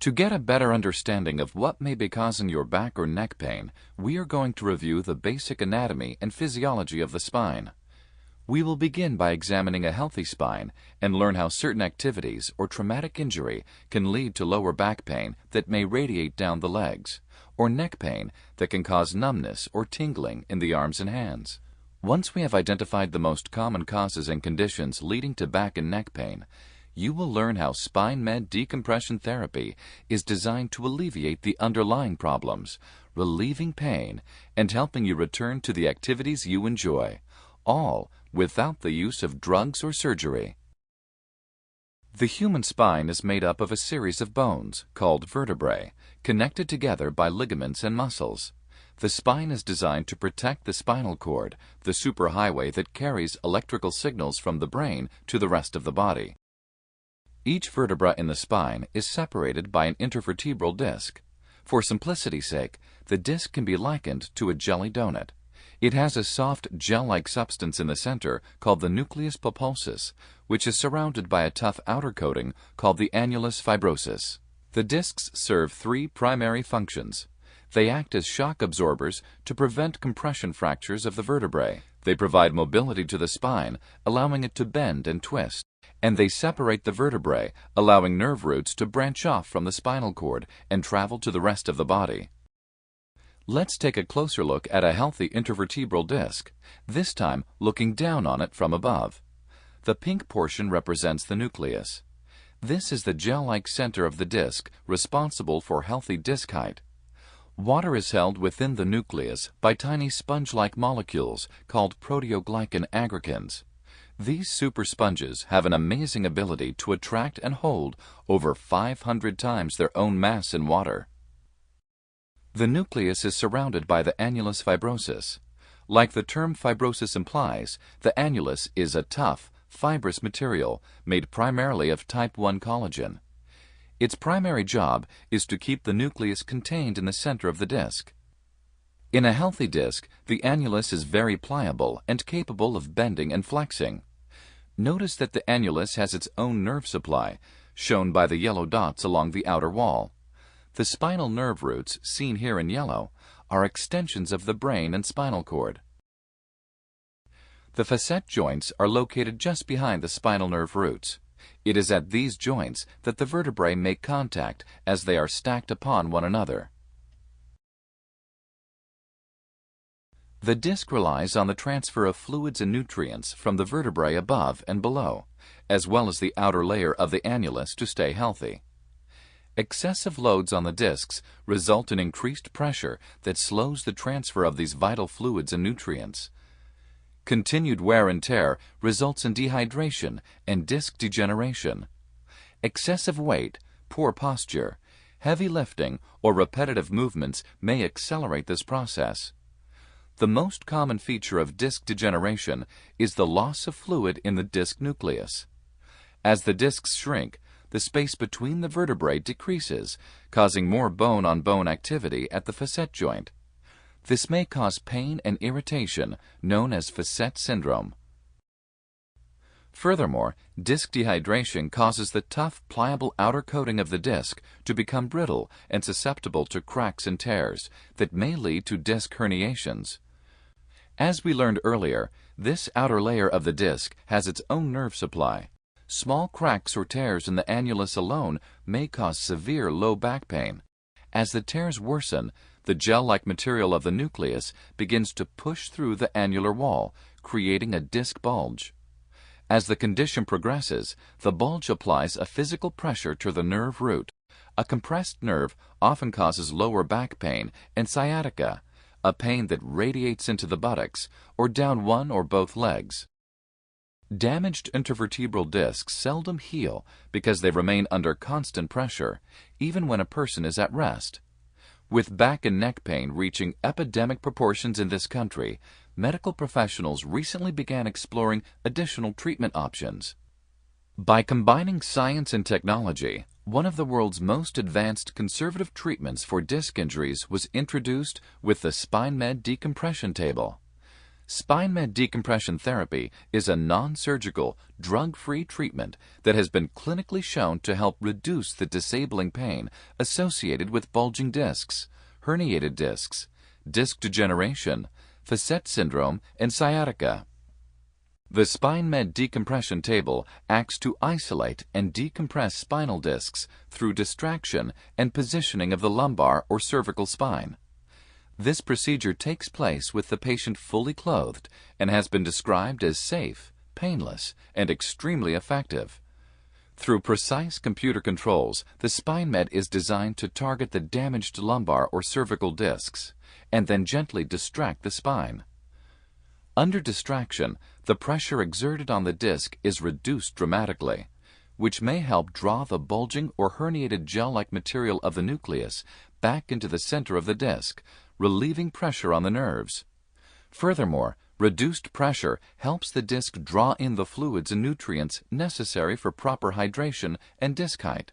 To get a better understanding of what may be causing your back or neck pain, we are going to review the basic anatomy and physiology of the spine. We will begin by examining a healthy spine and learn how certain activities or traumatic injury can lead to lower back pain that may radiate down the legs, or neck pain that can cause numbness or tingling in the arms and hands. Once we have identified the most common causes and conditions leading to back and neck pain, you will learn how SpineMED Decompression therapy is designed to alleviate the underlying problems, relieving pain, and helping you return to the activities you enjoy, all without the use of drugs or surgery. The human spine is made up of a series of bones, called vertebrae, connected together by ligaments and muscles. The spine is designed to protect the spinal cord, the superhighway that carries electrical signals from the brain to the rest of the body. Each vertebra in the spine is separated by an intervertebral disc. For simplicity's sake, the disc can be likened to a jelly donut. It has a soft gel-like substance in the center called the nucleus pulposus, which is surrounded by a tough outer coating called the annulus fibrosus. The discs serve three primary functions. They act as shock absorbers to prevent compression fractures of the vertebrae. They provide mobility to the spine, allowing it to bend and twist. And they separate the vertebrae, allowing nerve roots to branch off from the spinal cord and travel to the rest of the body. Let's take a closer look at a healthy intervertebral disc, this time looking down on it from above. The pink portion represents the nucleus. This is the gel-like center of the disc responsible for healthy disc height. Water is held within the nucleus by tiny sponge-like molecules called proteoglycan aggregates. These super sponges have an amazing ability to attract and hold over 500 times their own mass in water. The nucleus is surrounded by the annulus fibrosus. Like the term fibrosis implies, the annulus is a tough, fibrous material made primarily of type 1 collagen. Its primary job is to keep the nucleus contained in the center of the disc. In a healthy disc, the annulus is very pliable and capable of bending and flexing. Notice that the annulus has its own nerve supply, shown by the yellow dots along the outer wall. The spinal nerve roots, seen here in yellow, are extensions of the brain and spinal cord. The facet joints are located just behind the spinal nerve roots. It is at these joints that the vertebrae make contact as they are stacked upon one another. The disc relies on the transfer of fluids and nutrients from the vertebrae above and below, as well as the outer layer of the annulus to stay healthy. Excessive loads on the discs result in increased pressure that slows the transfer of these vital fluids and nutrients. Continued wear and tear results in dehydration and disc degeneration. Excessive weight, poor posture, heavy lifting, or repetitive movements may accelerate this process. The most common feature of disc degeneration is the loss of fluid in the disc nucleus. As the discs shrink, the space between the vertebrae decreases, causing more bone-on-bone activity at the facet joint. This may cause pain and irritation, known as facet syndrome. Furthermore, disc dehydration causes the tough, pliable outer coating of the disc to become brittle and susceptible to cracks and tears that may lead to disc herniations. As we learned earlier, this outer layer of the disc has its own nerve supply. Small cracks or tears in the annulus alone may cause severe low back pain. As the tears worsen, the gel-like material of the nucleus begins to push through the annular wall, creating a disc bulge. As the condition progresses, the bulge applies a physical pressure to the nerve root. A compressed nerve often causes lower back pain and sciatica, a pain that radiates into the buttocks or down one or both legs. Damaged intervertebral discs seldom heal because they remain under constant pressure, even when a person is at rest. With back and neck pain reaching epidemic proportions in this country, medical professionals recently began exploring additional treatment options. By combining science and technology, one of the world's most advanced conservative treatments for disc injuries was introduced with the SpineMED Decompression table. SpineMED Decompression Therapy is a non-surgical, drug-free treatment that has been clinically shown to help reduce the disabling pain associated with bulging discs, herniated discs, disc degeneration, facet syndrome, and sciatica. The SpineMED Decompression table acts to isolate and decompress spinal discs through distraction and positioning of the lumbar or cervical spine. This procedure takes place with the patient fully clothed and has been described as safe, painless, and extremely effective. Through precise computer controls, the SpineMED is designed to target the damaged lumbar or cervical discs and then gently distract the spine. Under distraction, the pressure exerted on the disc is reduced dramatically, which may help draw the bulging or herniated gel-like material of the nucleus back into the center of the disc, relieving pressure on the nerves. Furthermore, reduced pressure helps the disc draw in the fluids and nutrients necessary for proper hydration and disc height.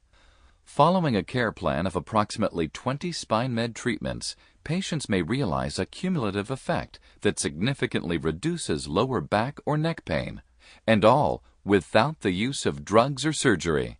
Following a care plan of approximately 20 SpineMED treatments, patients may realize a cumulative effect that significantly reduces lower back or neck pain, and all without the use of drugs or surgery.